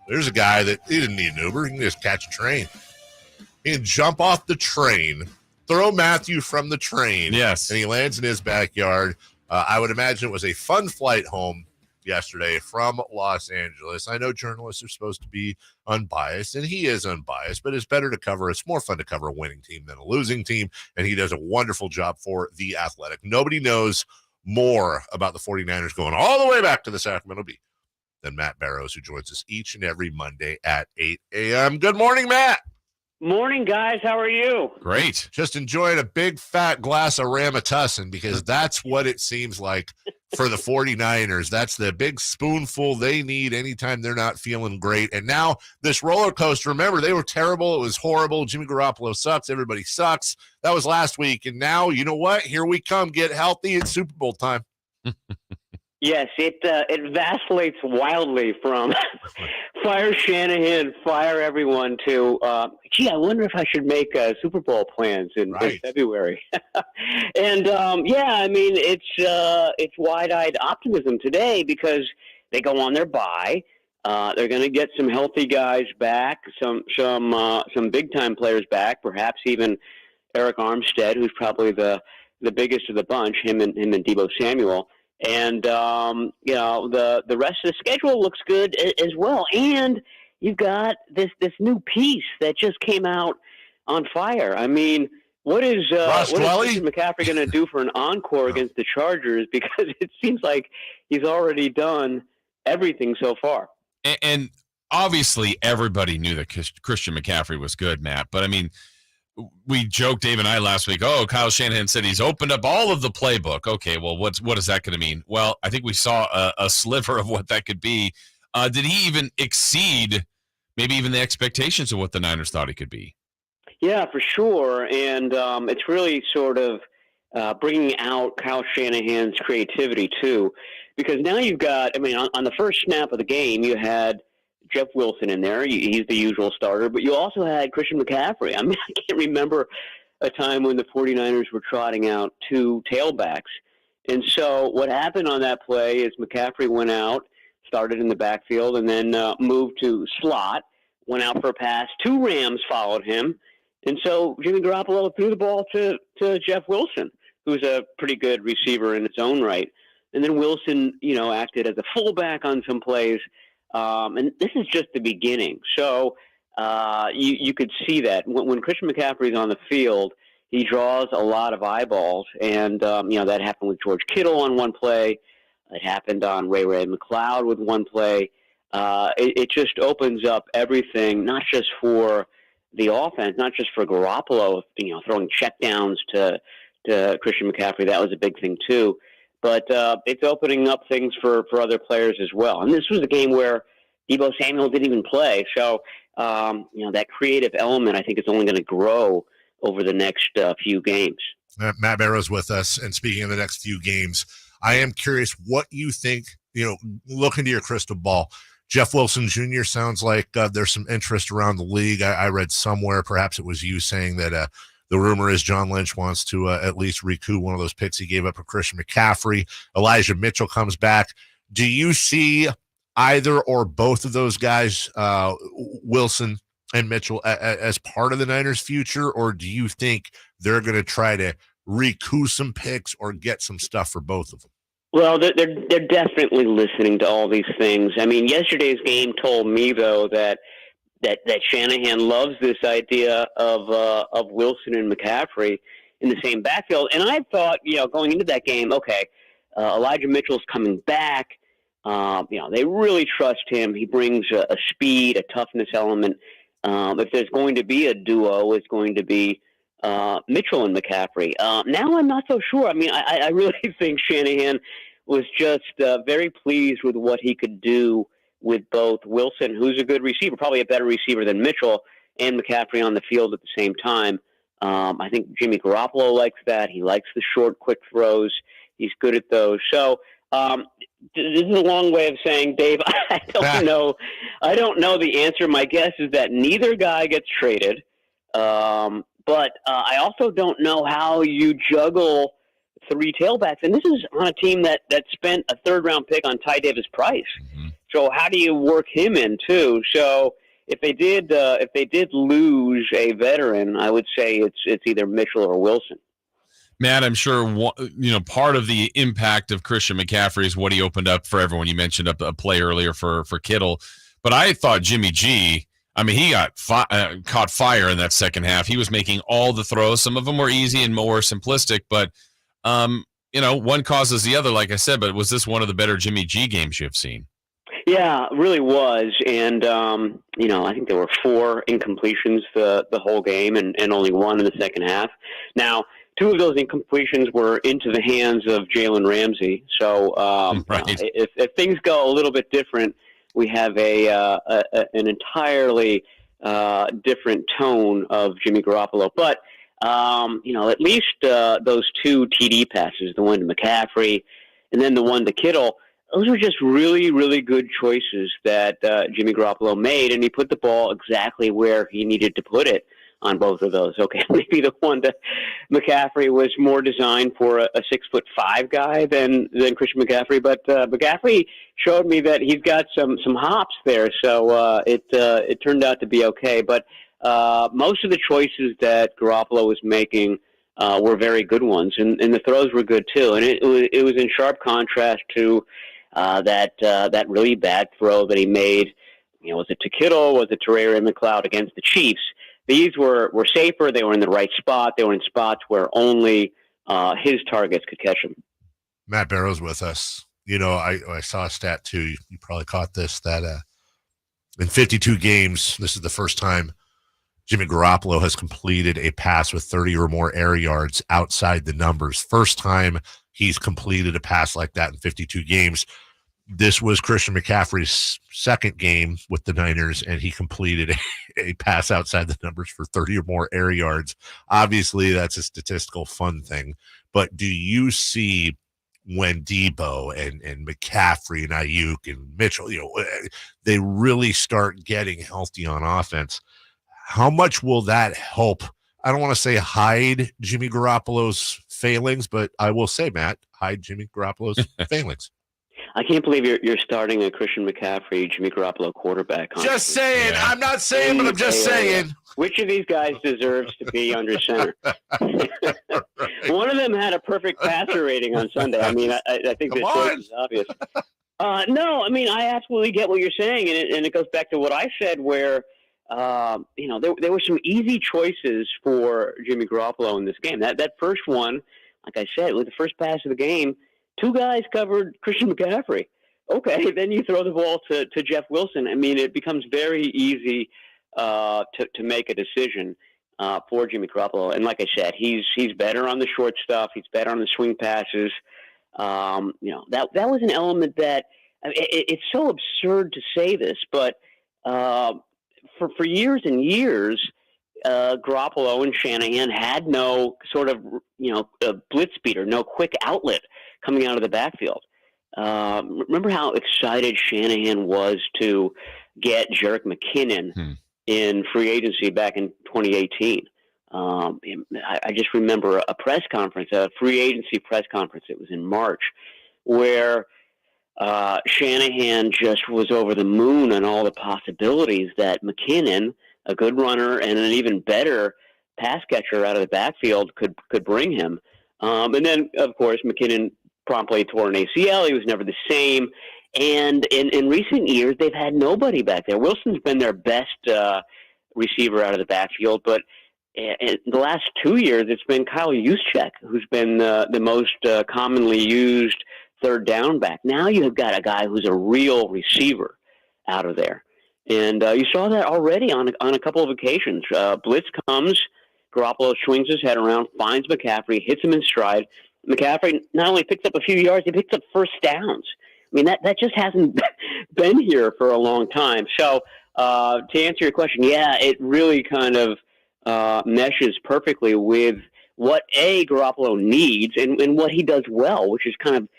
There's a guy that he didn't need an Uber. He can just catch a train. He can jump off the train, throw Matthew from the train. Yes. And he lands in his backyard. I would imagine it was a fun flight home yesterday from Los Angeles. I know journalists are supposed to be unbiased, and he is unbiased, but it's better to cover. It's more fun to cover a winning team than a losing team, and he does a wonderful job for The Athletic. Nobody knows more about the 49ers going all the way back to the Sacramento Bee than Matt Barrows, who joins us each and every Monday at 8 a.m. Good morning, Matt. Morning, guys. How are you? Great. Just enjoying a big fat glass of Ramatussin, because that's what it seems like for the 49ers. That's the big spoonful they need anytime they're not feeling great. And now this roller coaster, remember, they were terrible. It was horrible. Jimmy Garoppolo sucks. Everybody sucks. That was last week. And now, you know what? Here we come. Get healthy. It's Super Bowl time. Yes, it vacillates wildly from fire Shanahan, fire everyone to, I wonder if I should make Super Bowl plans in February. And, I mean, it's wide-eyed optimism today because they go on their bye. They're going to get some healthy guys back, some big-time players back, perhaps even Arik Armstead, who's probably the biggest of the bunch, him and Deebo Samuel. And, the rest of the schedule looks good as well. And you've got this new piece that just came out on fire. I mean, what is Christian McCaffrey going to do for an encore against the Chargers? Because it seems like he's already done everything so far. And obviously everybody knew that Christian McCaffrey was good, Matt. But, I mean, we joked, Dave and I, last week, Kyle Shanahan said he's opened up all of the playbook. Okay, well, what is that going to mean? Well, I think we saw a sliver of what that could be. Did he even exceed maybe even the expectations of what the Niners thought he could be? Yeah, for sure. And it's really sort of bringing out Kyle Shanahan's creativity, too. Because now you've got, I mean, on the first snap of the game, you had Jeff Wilson in there. He's the usual starter, but you also had Christian McCaffrey. I mean, I can't remember a time when the 49ers were trotting out two tailbacks. And so what happened on that play is McCaffrey went out, started in the backfield, and then moved to slot, went out for a pass. Two Rams followed him. And so Jimmy Garoppolo threw the ball to Jeff Wilson, who's a pretty good receiver in its own right. And then Wilson, acted as a fullback on some plays. And this is just the beginning. So you could see that when Christian McCaffrey is on the field, he draws a lot of eyeballs. And, that happened with George Kittle on one play. It happened on Ray McLeod with one play. It just opens up everything, not just for the offense, not just for Garoppolo, throwing checkdowns to Christian McCaffrey. That was a big thing, too. But it's opening up things for other players as well. And this was a game where Deebo Samuel didn't even play. So, that creative element, I think, is only going to grow over the next few games. Matt Barrows with us. And speaking of the next few games, I am curious what you think, look into your crystal ball. Jeff Wilson Jr. sounds like there's some interest around the league. I read somewhere, perhaps it was you, saying that the rumor is John Lynch wants to at least recoup one of those picks he gave up for Christian McCaffrey. Elijah Mitchell comes back. Do you see either or both of those guys, Wilson and Mitchell, as part of the Niners' future, or do you think they're going to try to recoup some picks or get some stuff for both of them? Well, they're definitely listening to all these things. I mean, yesterday's game told me, though, that Shanahan loves this idea of Wilson and McCaffrey in the same backfield. And I thought, going into that game, okay, Elijah Mitchell's coming back. They really trust him. He brings a speed, a toughness element. If there's going to be a duo, it's going to be Mitchell and McCaffrey. Now I'm not so sure. I mean, I really think Shanahan was just very pleased with what he could do with both Wilson, who's a good receiver, probably a better receiver than Mitchell, and McCaffrey on the field at the same time. I think Jimmy Garoppolo likes that. He likes the short, quick throws. He's good at those. So this is a long way of saying, Dave, I don't know. I don't know the answer. My guess is that neither guy gets traded. But I also don't know how you juggle three tailbacks, and this is on a team that spent a third-round pick on Ty Davis-Price. Mm-hmm. So how do you work him in too? So if they did lose a veteran, I would say it's either Mitchell or Wilson. Matt, I'm sure part of the impact of Christian McCaffrey is what he opened up for everyone. You mentioned a play earlier for Kittle, but I thought Jimmy G. I mean, he got caught fire in that second half. He was making all the throws. Some of them were easy and more simplistic, but one causes the other, like I said. But was this one of the better Jimmy G games you've seen? Yeah, it really was. And, I think there were 4 incompletions the whole game and only 1 in the second half. Now, 2 of those incompletions were into the hands of Jalen Ramsey. So right. If things go a little bit different, we have an entirely different tone of Jimmy Garoppolo. But, at least those 2 TD passes, the one to McCaffrey and then the one to Kittle, those were just really, really good choices that Jimmy Garoppolo made, and he put the ball exactly where he needed to put it on both of those. Okay, maybe the one to McCaffrey was more designed for a 6'5" guy than Christian McCaffrey, but McCaffrey showed me that he's got some hops there, so it turned out to be okay. But most of the choices that Garoppolo was making were very good ones, and the throws were good too, and it was in sharp contrast to that really bad throw that he made. Was it to Kittle? Was it to Ray McLeod against the Chiefs? These were safer. They were in the right spot. They were in spots where only his targets could catch him. Matt Barrows with us. I saw a stat too. You probably caught this, that in 52 games, this is the first time Jimmy Garoppolo has completed a pass with 30 or more air yards outside the numbers. First time he's completed a pass like that in 52 games. This was Christian McCaffrey's second game with the Niners, and he completed a pass outside the numbers for 30 or more air yards. Obviously, that's a statistical fun thing. But do you see when Debo and McCaffrey and Ayuk and Mitchell, they really start getting healthy on offense, how much will that help? I don't want to say hide Jimmy Garoppolo's failings, but I will say, Matt, hide Jimmy Garoppolo's failings. I can't believe you're starting a Christian McCaffrey, Jimmy Garoppolo quarterback. Just saying. Yeah. I'm not saying, but I'm just saying. Which of these guys deserves to be under center? Right. One of them had a perfect passer rating on Sunday. I mean, I think the choice is obvious. No, I mean, I absolutely get what you're saying, and it goes back to what I said where, there were some easy choices for Jimmy Garoppolo in this game. That first one, like I said, with the first pass of the game, 2 guys covered Christian McCaffrey. Okay, then you throw the ball to Jeff Wilson. I mean, it becomes very easy to make a decision for Jimmy Garoppolo. And like I said, he's better on the short stuff. He's better on the swing passes. That was an element that it's so absurd to say this, but for years and years, Garoppolo and Shanahan had no sort of blitz beater, no quick outlet coming out of the backfield. Remember how excited Shanahan was to get Jerick McKinnon in free agency back in 2018. I just remember a press conference, a free agency press conference. It was in March, where Shanahan just was over the moon on all the possibilities that McKinnon, a good runner and an even better pass catcher out of the backfield, could bring him. And then, of course, McKinnon promptly tore an ACL. He was never the same. And in recent years, they've had nobody back there. Wilson's been their best receiver out of the backfield, but in the last 2 years, it's been Kyle Juszczyk who's been the most commonly used third down back. Now you've got a guy who's a real receiver out of there. And you saw that already on a couple of occasions. Blitz comes, Garoppolo swings his head around, finds McCaffrey, hits him in stride. McCaffrey not only picks up a few yards, he picks up first downs. I mean, that just hasn't been here for a long time. So to answer your question, yeah, it really kind of meshes perfectly with what Garoppolo needs and what he does well, which is kind of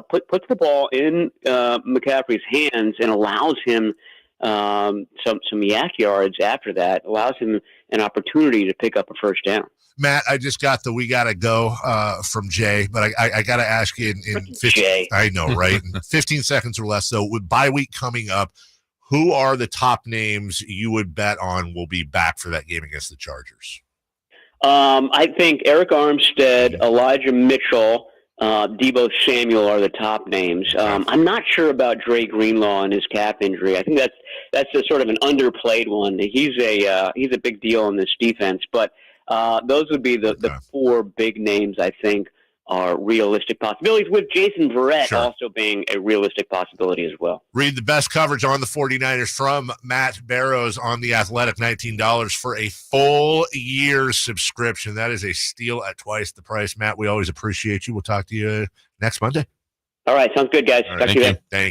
puts the ball in McCaffrey's hands and allows him some yak yards after that, allows him an opportunity to pick up a first down. Matt, I just got the "we gotta go" from Jay, but I gotta ask you in 15. Jay. I know, right? In 15 seconds or less. So with bye week coming up, who are the top names you would bet on will be back for that game against the Chargers? I think Arik Armstead, Elijah Mitchell, Deebo Samuel are the top names. I'm not sure about Dre Greenlaw and his calf injury. I think that's a sort of an underplayed one. He's a big deal in this defense, but those would be the four big names I think are realistic possibilities, with Jason Verrett also being a realistic possibility as well. Read the best coverage on the 49ers from Matt Barrows on The Athletic, $19 for a full year subscription. That is a steal at twice the price. Matt, we always appreciate you. We'll talk to you next Monday. All right. Sounds good, guys. All right, Talk to you then. Thank you.